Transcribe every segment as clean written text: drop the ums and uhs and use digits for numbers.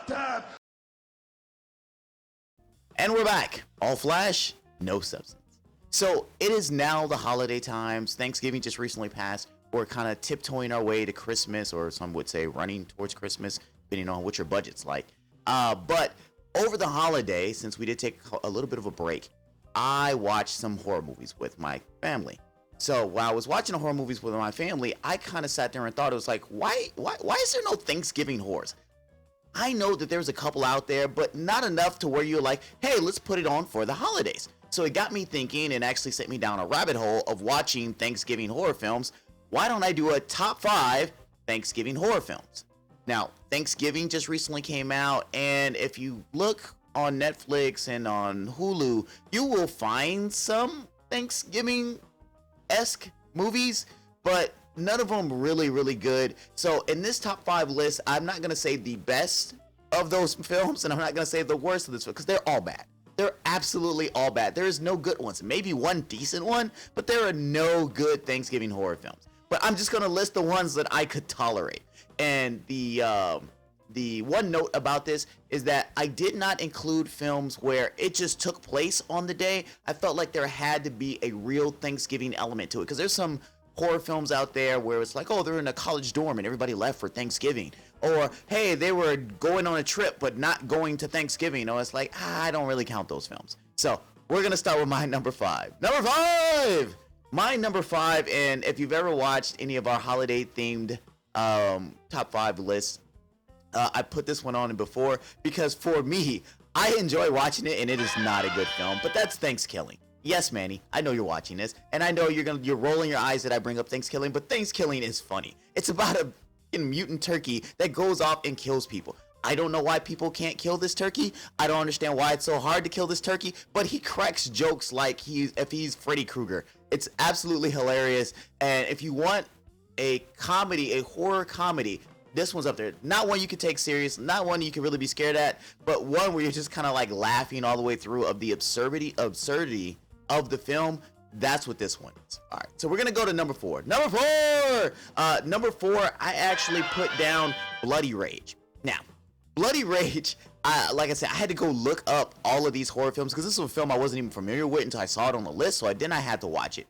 about time. And we're back. All flash, no substance. So it is now the holiday times. Thanksgiving just recently passed. We're kind of tiptoeing our way to Christmas, or some would say running towards Christmas, depending on what your budget's like. But over the holiday, since we did take a little bit of a break, I watched some horror movies with my family. So while I was watching the horror movies with my family, I kind of sat there and thought, it was like, why is there no Thanksgiving horrors? I know that there's a couple out there, but not enough to where you're like, hey, let's put it on for the holidays. So it got me thinking and actually sent me down a rabbit hole of watching Thanksgiving horror films. Why don't I do a top 5 Thanksgiving horror films? Now, Thanksgiving just recently came out, and if you look on Netflix and on Hulu, you will find some Thanksgiving-esque movies, but none of them really good. So in this top 5 list, I'm not gonna say the best of those films, and I'm not gonna say the worst of this film, because they're all bad. They're absolutely all bad. There is no good ones. Maybe one decent one, but there are no good Thanksgiving horror films. But I'm just gonna list the ones that I could tolerate. And the one note about this is that I did not include films where it just took place on the day. I felt like there had to be a real Thanksgiving element to it, because there's some horror films out there where it's like, oh, they're in a college dorm and everybody left for Thanksgiving, or hey, they were going on a trip but not going to Thanksgiving. Or it's like, I don't really count those films. So we're gonna start with my number 5. My number 5, and if you've ever watched any of our holiday themed top 5 lists, I put this one on before because for me, I enjoy watching it, and it is not a good film, but that's Thanksgiving. Yes, Manny, I know you're watching this, and I know you're rolling your eyes that I bring up Thanksgiving, but Thanksgiving is funny. It's about a mutant turkey that goes off and kills people. I don't know why people can't kill this turkey. I don't understand why it's so hard to kill this turkey, but he cracks jokes like if he's Freddy Krueger. It's absolutely hilarious, and if you want a comedy, a horror comedy, this one's up there. Not one you can take serious, not one you can really be scared at, but one where you're just kind of like laughing all the way through of the absurdity of the film. That's what this one is. All right, so we're gonna go to number 4. Number 4, I actually put down Bloody Rage. Now, Bloody Rage, like I said, I had to go look up all of these horror films because this is a film I wasn't even familiar with until I saw it on the list, so I had to watch it.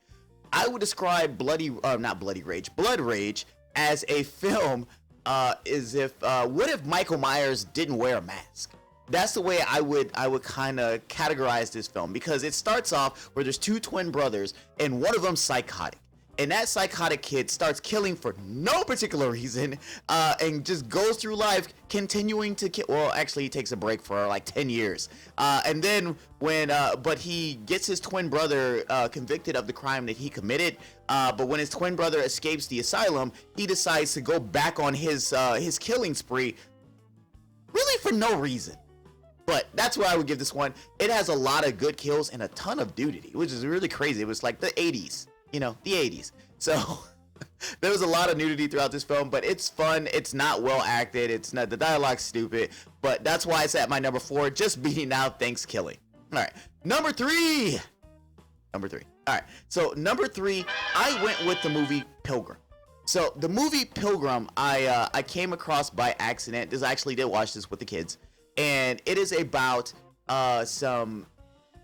I would describe Blood Rage as a film as if, what if Michael Myers didn't wear a mask? That's the way I would kind of categorize this film, because it starts off where there's 2 twin brothers and one of them's psychotic, and that psychotic kid starts killing for no particular reason, and just goes through life continuing to kill. Well, actually, he takes a break for like 10 years, and then but he gets his twin brother convicted of the crime that he committed. But when his twin brother escapes the asylum, he decides to go back on his killing spree, really for no reason. But that's why I would give this one. It has a lot of good kills and a ton of nudity, which is really crazy. It was like the 80s, the 80s. So there was a lot of nudity throughout this film, but it's fun. It's not well acted. It's not, the dialogue's stupid, but that's why it's at my number 4, just beating out Thanksgiving. All right, number 3. All right, so number 3, I went with the movie Pilgrim. So the movie Pilgrim, I came across by accident. I actually did watch this with the kids. And it is about some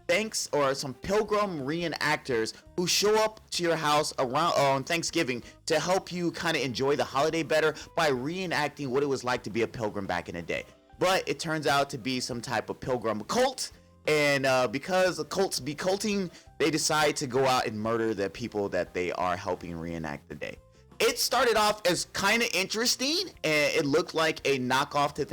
pilgrim reenactors who show up to your house around on Thanksgiving to help you kind of enjoy the holiday better by reenacting what it was like to be a pilgrim back in the day. But it turns out to be some type of pilgrim cult, and because the cults be culting, they decide to go out and murder the people that they are helping reenact the day. It started off as kind of interesting, and it looked like a knockoff to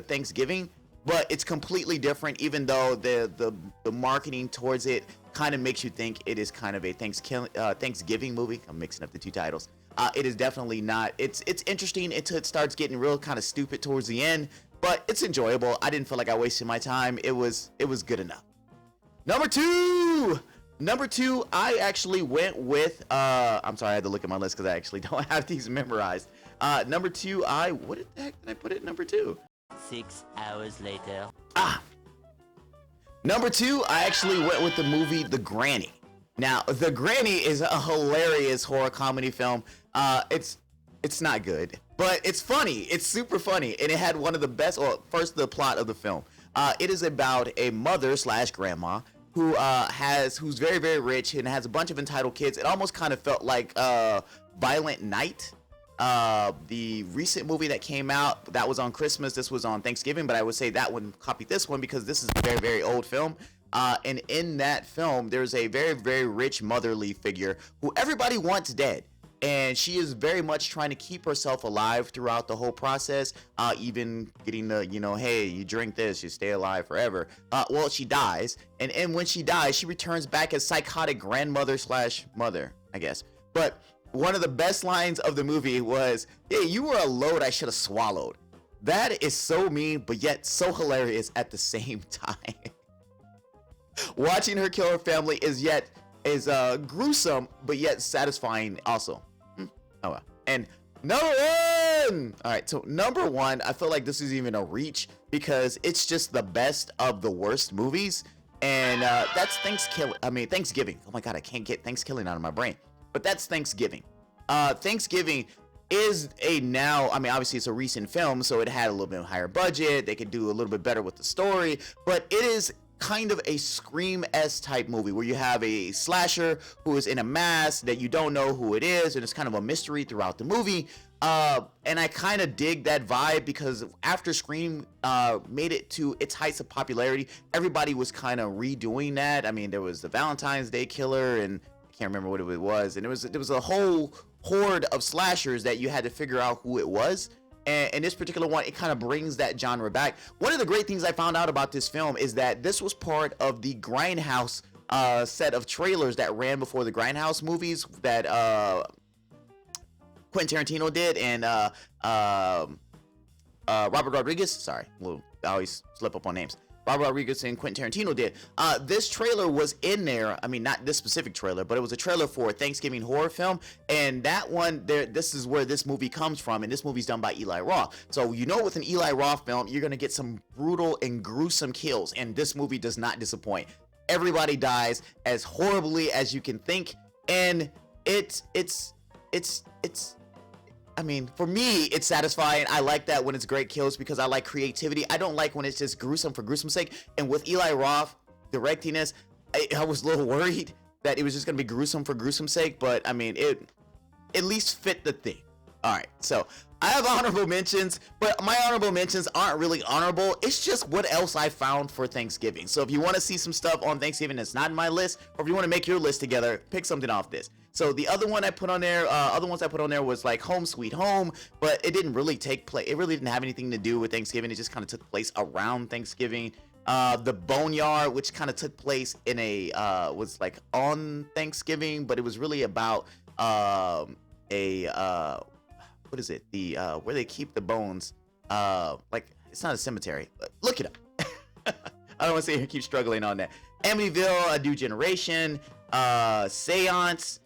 Thanksgiving, but it's completely different, even though the marketing towards it kind of makes you think it is kind of a Thanksgiving movie. I'm mixing up the 2 titles. It is definitely not. It's interesting until it starts getting real kind of stupid towards the end, but it's enjoyable. I didn't feel like I wasted my time. It was good enough. Number 2, I actually went with, I'm sorry, I had to look at my list because I actually don't have these memorized. Number 2, what the heck did I put at number 2? 6 hours later. Number 2, I actually went with the movie The Granny. Now, The Granny is a hilarious horror comedy film. It's It's not good, but it's funny. It's super funny, and it had one of the best. Well, first, the plot of the film. It is about a mother slash grandma who who's very very rich and has a bunch of entitled kids. It almost kind of felt like Violent Night, the recent movie that came out. That was on Christmas. This was on Thanksgiving, but I would say that one copied this one because this is a very very old film. And in that film, there's a very very rich motherly figure who everybody wants dead. And she is very much trying to keep herself alive throughout the whole process, even getting the, hey, you drink this, you stay alive forever. Well, she dies, and when she dies, she returns back as psychotic grandmother slash mother, I guess. But one of the best lines of the movie was, hey, you were a load I should have swallowed. That is so mean, but yet so hilarious at the same time. Watching her kill her family is gruesome, but yet satisfying also. Oh well. And number one. All right, so number one, I feel like this is even a reach because it's just the best of the worst movies, and that's Thanksgiving. Oh my God, I can't get Thanksgiving out of my brain. But that's Thanksgiving. Thanksgiving is obviously it's a recent film, so it had a little bit higher budget. They could do a little bit better with the story, but it is kind of a Scream-esque type movie where you have a slasher who is in a mask that you don't know who it is, and it's kind of a mystery throughout the movie. And I kind of dig that vibe because after Scream made it to its heights of popularity, everybody was kind of redoing that. I mean, there was the Valentine's Day Killer, and I can't remember what it was, and there was a whole horde of slashers that you had to figure out who it was. And this particular one, it kind of brings that genre back. One of the great things I found out about this film is that this was part of the Grindhouse set of trailers that ran before the Grindhouse movies that Quentin Tarantino did, and Robert Rodriguez. Sorry, I always slip up on names. Robert Rodriguez and Quentin Tarantino did. This trailer was in there. I mean, not this specific trailer, but it was a trailer for a Thanksgiving horror film. And that one, this is where this movie comes from. And this movie's done by Eli Roth. So, with an Eli Roth film, you're going to get some brutal and gruesome kills. And this movie does not disappoint. Everybody dies as horribly as you can think. And for me, it's satisfying. I like that when it's great kills because I like creativity. I don't like when it's just gruesome for gruesome's sake. And with Eli Roth directing this, I was a little worried that it was just going to be gruesome for gruesome's sake. But, it at least fit the theme. All right, so I have honorable mentions, but my honorable mentions aren't really honorable. It's just what else I found for Thanksgiving. So if you want to see some stuff on Thanksgiving that's not in my list, or if you want to make your list together, pick something off this. So the other one I put on there, other ones I put on there was like Home Sweet Home, but it didn't really take place. It really didn't have anything to do with Thanksgiving. It just kind of took place around Thanksgiving. The Boneyard, which kind of took place in was like on Thanksgiving, but it was really about what is it? The where they keep the bones. Like it's not a cemetery. Look it up. I don't want to sit here and keep struggling on that. Amityville, A New Generation, Seance,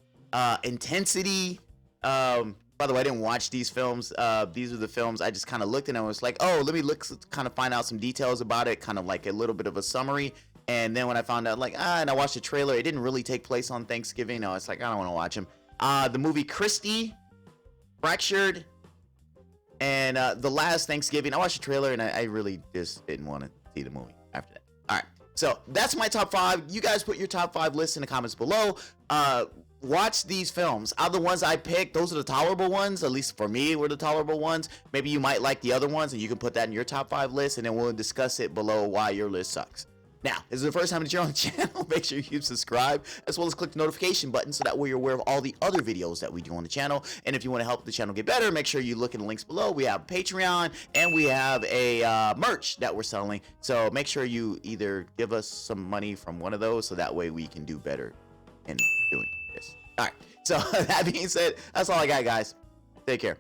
Intensity. By the way, I didn't watch these films. These are the films I just kind of looked at and I was like, oh, let me look, kind of find out some details about it, kind of like a little bit of a summary. And then when I found out, and I watched the trailer, it didn't really take place on Thanksgiving. I was like, I don't want to watch them. The movie Christie, Fractured, and The Last Thanksgiving. I watched the trailer and I really just didn't want to see the movie after that. All right, so that's my top 5. You guys put your top 5 lists in the comments below. Watch these films. Out of the ones I picked, those are the tolerable ones. At least for me, were the tolerable ones. Maybe you might like the other ones, and you can put that in your top 5 list, and then we'll discuss it below why your list sucks. Now, if this is the first time that you're on the channel, make sure you subscribe, as well as click the notification button so that way you're aware of all the other videos that we do on the channel. And if you want to help the channel get better, make sure you look in the links below. We have Patreon, and we have a merch that we're selling. So make sure you either give us some money from one of those so that way we can do better in doing this. All right, so that being said, that's all I got, guys. Take care.